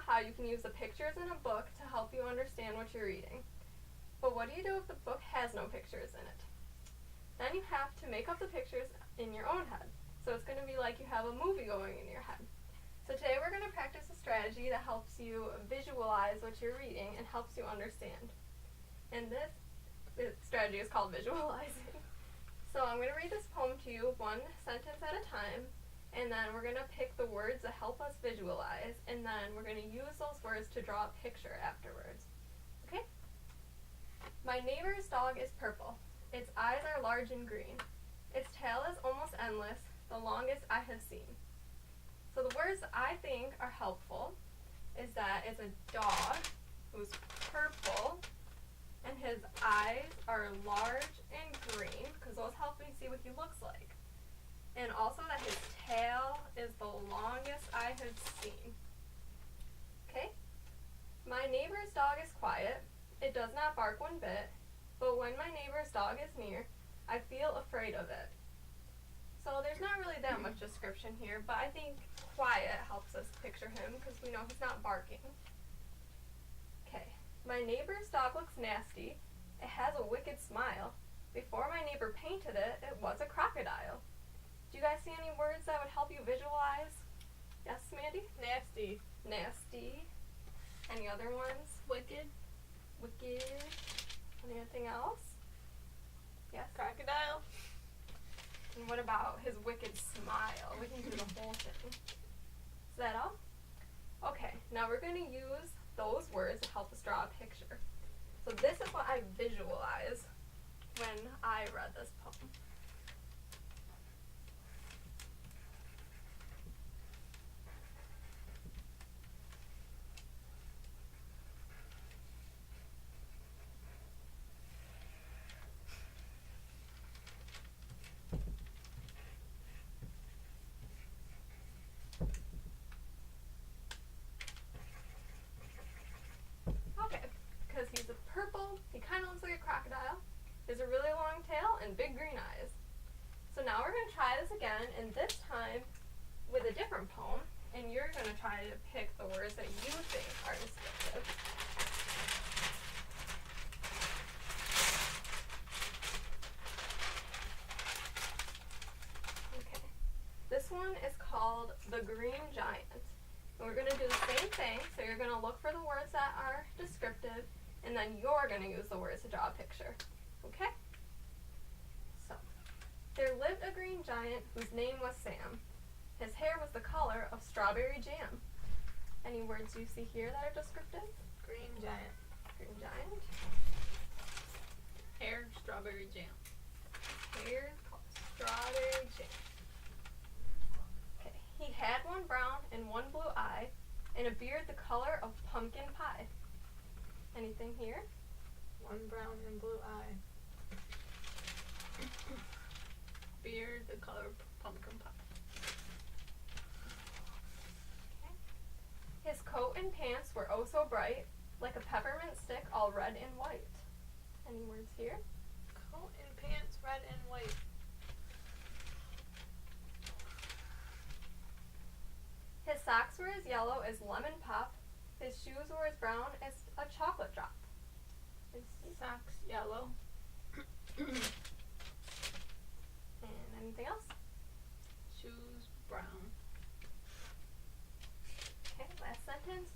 about how you can use the pictures in a book to help you understand what you're reading. But what do you do if the book has no pictures in it? Then you have to make up the pictures in your own head. So it's going to be like you have a movie going in your head. So today we're going to practice a strategy that helps you visualize what you're reading and helps you understand. And this strategy is called visualizing. So I'm going to read this poem to you one sentence at a time, and then we're going to pick the words that help us visualize, and then we're going to use those words to draw a picture afterwards. Okay? My neighbor's dog is purple. Its eyes are large and green. Its tail is almost endless, the longest I have seen. So the words that I think are helpful is that it's a dog who's purple, and his eyes are large and green, because those help me see what he looks like. And also that his tail is the longest I have seen. Okay? My neighbor's dog is quiet. It does not bark one bit, but when my neighbor's dog is near, I feel afraid of it. So there's not really that much description here, but I think quiet helps us picture him because we know he's not barking. Okay. My neighbor's dog looks nasty. It has a wicked smile. Before my neighbor painted it, it was a crocodile. Do you guys see any words that would help you visualize? Yes, Mandy? Nasty. Nasty. Any other ones? Wicked. Wicked. Anything else? Yes? Crocodile. And what about his wicked smile? We can do the whole thing. Is that all? Okay, now we're going to use those words to help us draw a picture. So this is what I visualized when I read this poem. He's a purple, he kind of looks like a crocodile, he has a really long tail, and big green eyes. So now we're going to try this again, and this time with a different poem, and you're going to try to pick the words that you think are descriptive. Okay, this one is called The Green Giant. And we're going to do the same thing, so you're going to look for the words that are descriptive, and then you're going to use the words to draw a picture. Okay? So, there lived a green giant whose name was Sam. His hair was the color of strawberry jam. Any words you see here that are descriptive? Green giant. Green giant. Hair, strawberry jam. Hair, strawberry jam. Okay. He had one brown and one blue eye, and a beard the color of pumpkin pie. Anything here? One brown and blue eye. Beard the color of pumpkin pie. Okay. His coat and pants were oh so bright, like a peppermint stick all red and white. Any words here? Coat and pants red and white. His socks were as yellow as lemon pop. His shoes were as brown as a chocolate drop. His Socks yellow. and anything else? Shoes brown. Okay, last sentence.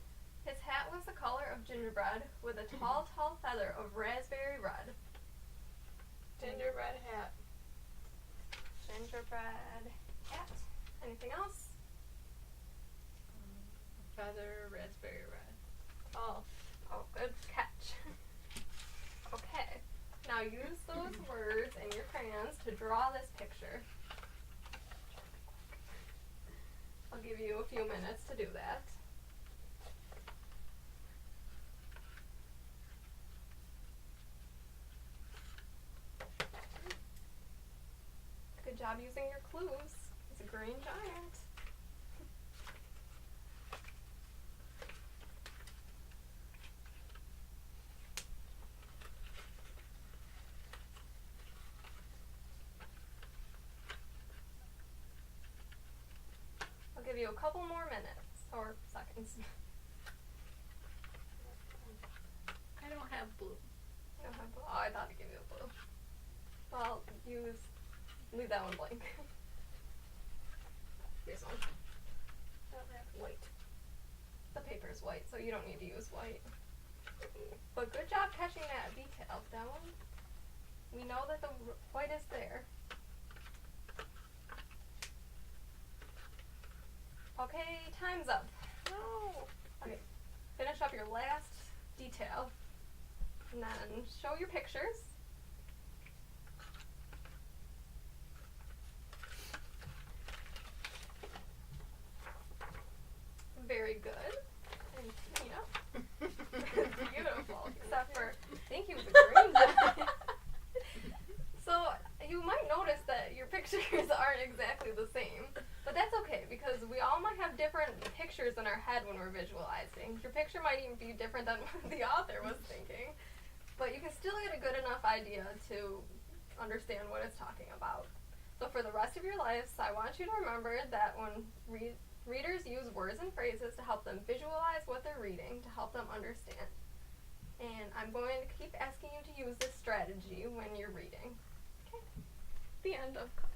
His hat was the color of gingerbread with a tall, tall feather of raspberry red. Gingerbread hat. Gingerbread hat. Anything else? Feather, raspberry red. Oh, good catch. Okay, now use those words and your crayons to draw this picture. I'll give you a few minutes to do that. Good job using your clues. It's a green giant. I'll give you a couple more minutes or seconds. blue. You don't have blue? Oh, I thought I'd give you a blue. Well, leave that one blank. This one. White. The paper's white, so you don't need to use white. But good job catching that detail, that one. We know that the white is there. Okay, time's up. No. Okay, finish up your last detail. And then show your pictures. Very good. And Tina. Beautiful. Except for, I think he was a green guy. So you might notice that your pictures aren't exactly the same. But that's okay, because we all might have different pictures in our head when we're visualizing. Your picture might even be different than what the author was thinking. But you can still get a good enough idea to understand what it's talking about. So for the rest of your lives, I want you to remember that when readers use words and phrases to help them visualize what they're reading, to help them understand. And I'm going to keep asking you to use this strategy when you're reading. Okay. The end of class.